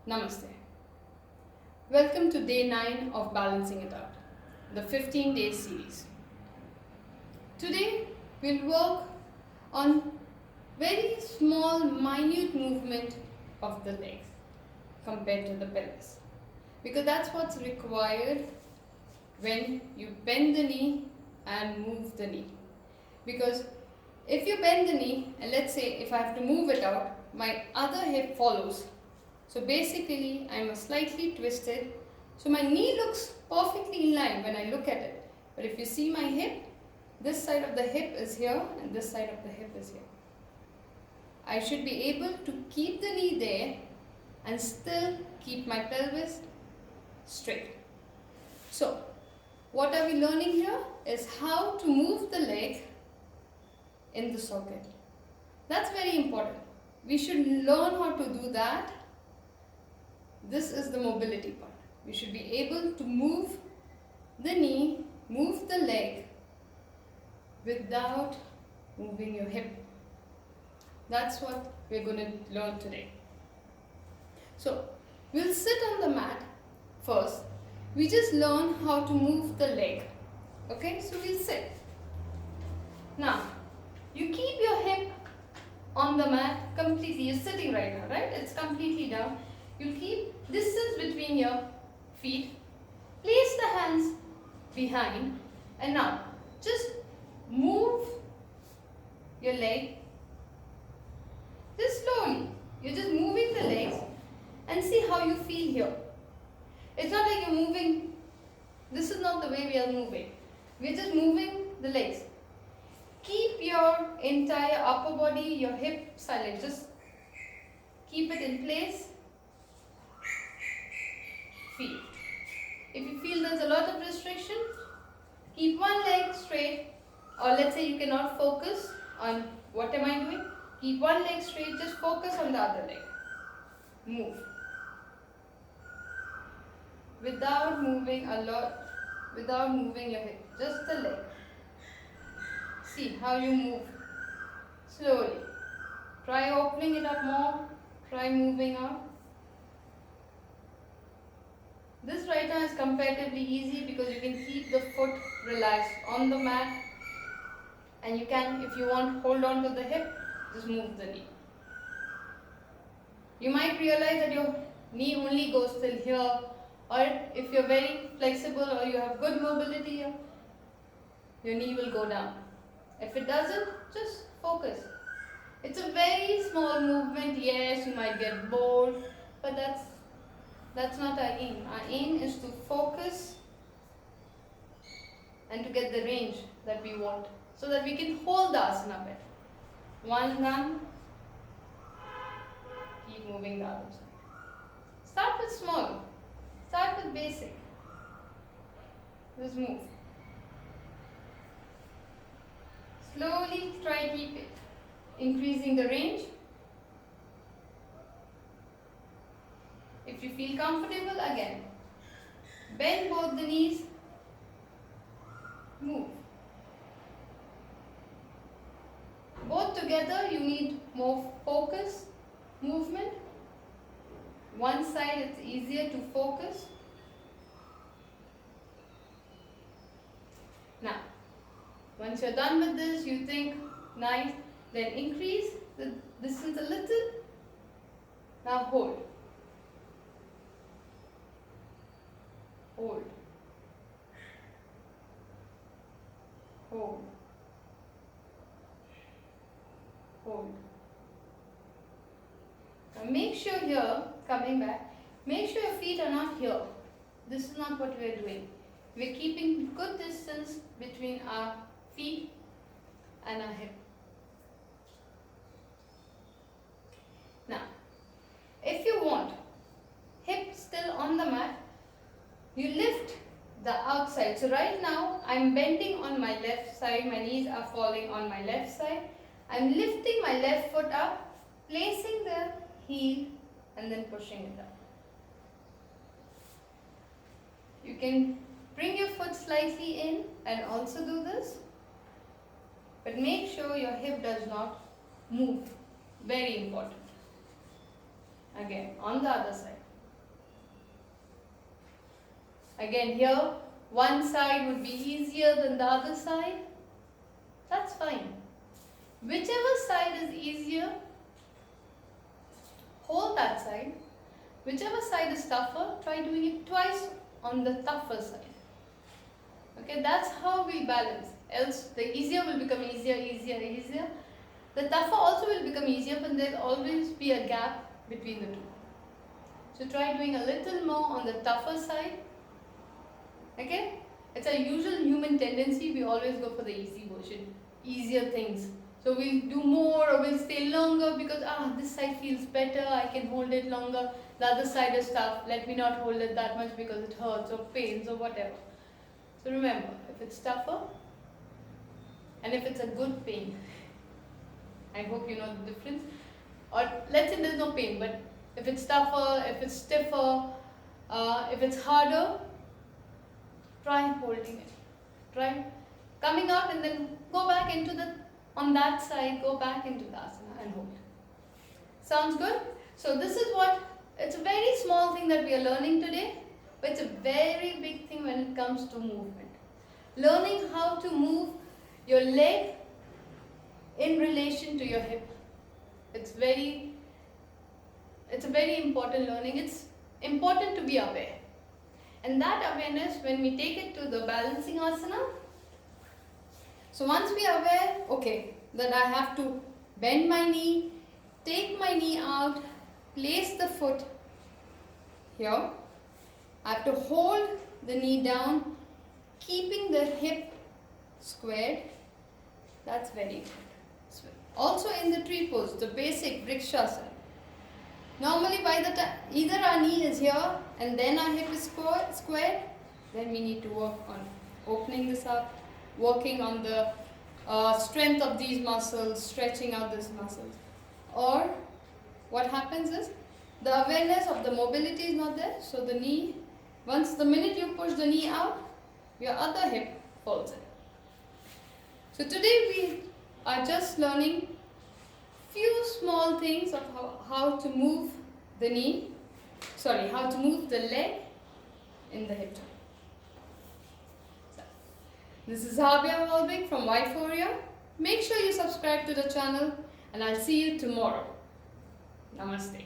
Namaste. Welcome to day 9 of Balancing It Out, the 15-day series. Today we'll work on very small, minute movement of the legs compared to the pelvis, because that's what's required when you bend the knee and move the knee. Because if you bend the knee, and let's say if I have to move it out, my other hip follows. So basically I'm slightly twisted, so my knee looks perfectly in line when I look at it. But if you see my hip, this side of the hip is here and this side of the hip is here. I should be able to keep the knee there and still keep my pelvis straight. So what are we learning here is how to move the leg in the socket. That's very important. We should learn how to do that. This is the mobility part. You should be able to move the knee, move the leg without moving your hip. That's what we're going to learn today. So we'll sit on the mat first. We just learn how to move the leg. Okay, so we'll sit. Now, you keep your hip on the mat completely. You're sitting right now, right? It's completely down. You keep distance between your feet. Place the hands behind. And now, just move your leg. Just slowly. You're just moving the legs and see how you feel here. It's not like you're moving. This is not the way we are moving. We're just moving the legs. Keep your entire upper body, your hip silent. Just keep it in place. Feel. If you feel there's a lot of restriction, keep one leg straight, or let's say you cannot focus on what am I doing. Keep one leg straight, just focus on the other leg. Move. Without moving a lot, without moving your hip, just the leg. See how you move. Slowly. Try opening it up more, try moving out. This right now is comparatively easy because you can keep the foot relaxed on the mat, and you can, if you want, hold on to the hip, just move the knee. You might realize that your knee only goes till here, or if you're very flexible or you have good mobility here, your knee will go down. If it doesn't, just focus. It's a very small movement. Yes, you might get bored, but that's not our aim. Our aim is to focus and to get the range that we want, so that we can hold the asana better. One done, keep moving the other side. Start with small. Start with basic. Just move. Slowly try keep it. Increasing the range. If you feel comfortable, again, bend both the knees, move. Both together you need more focus, movement. One side it's easier to focus. Now, once you're done with this, you think, nice, then increase the distance a little. Now hold. Hold. Hold. Hold. Now make sure here, coming back, make sure your feet are not here. This is not what we are doing. We are keeping good distance between our feet and our hip. Now, if you want hip still on the mat, you lift the outside. So right now I'm bending on my left side, my knees are falling on my left side. I'm lifting my left foot up, placing the heel and then pushing it up. You can bring your foot slightly in and also do this, but make sure your hip does not move. Very important. Again, on the other side. Again here, one side would be easier than the other side. That's fine. Whichever side is easier, hold that side. Whichever side is tougher, try doing it twice on the tougher side. Okay, that's how we balance. Else the easier will become easier, easier, easier. The tougher also will become easier, but there'll always be a gap between the two. So try doing a little more on the tougher side. Okay? It's a usual human tendency, we always go for the easy version, easier things. So we'll do more or we'll stay longer because this side feels better, I can hold it longer. The other side is tough, let me not hold it that much because it hurts or pains or whatever. So remember, if it's tougher and if it's a good pain, I hope you know the difference. Or let's say there's no pain, but if it's tougher, if it's stiffer, if it's harder, try holding it. Try coming out and then go back into on that side, go back into the asana and hold. Sounds good? So this is it's a very small thing that we are learning today, but it's a very big thing when it comes to movement. Learning how to move your leg in relation to your hip. It's a very important learning. It's important to be aware. And that awareness, when we take it to the balancing asana, so once we are aware, okay, that I have to bend my knee, take my knee out, place the foot here. I have to hold the knee down, keeping the hip squared. That's very good. Also in the tree pose, the basic vrikshasana. Normally by the time either our knee is here and then our hip is squared, then we need to work on opening this up, working on the strength of these muscles, stretching out these muscles. Or what happens is the awareness of the mobility is not there, so the knee, the minute you push the knee out, your other hip falls in. So today we are just learning few small things of how to move the how to move the leg in the hip joint. So, this is Habia Walbig from Y4ya. Make sure you subscribe to the channel and I'll see you tomorrow. Namaste.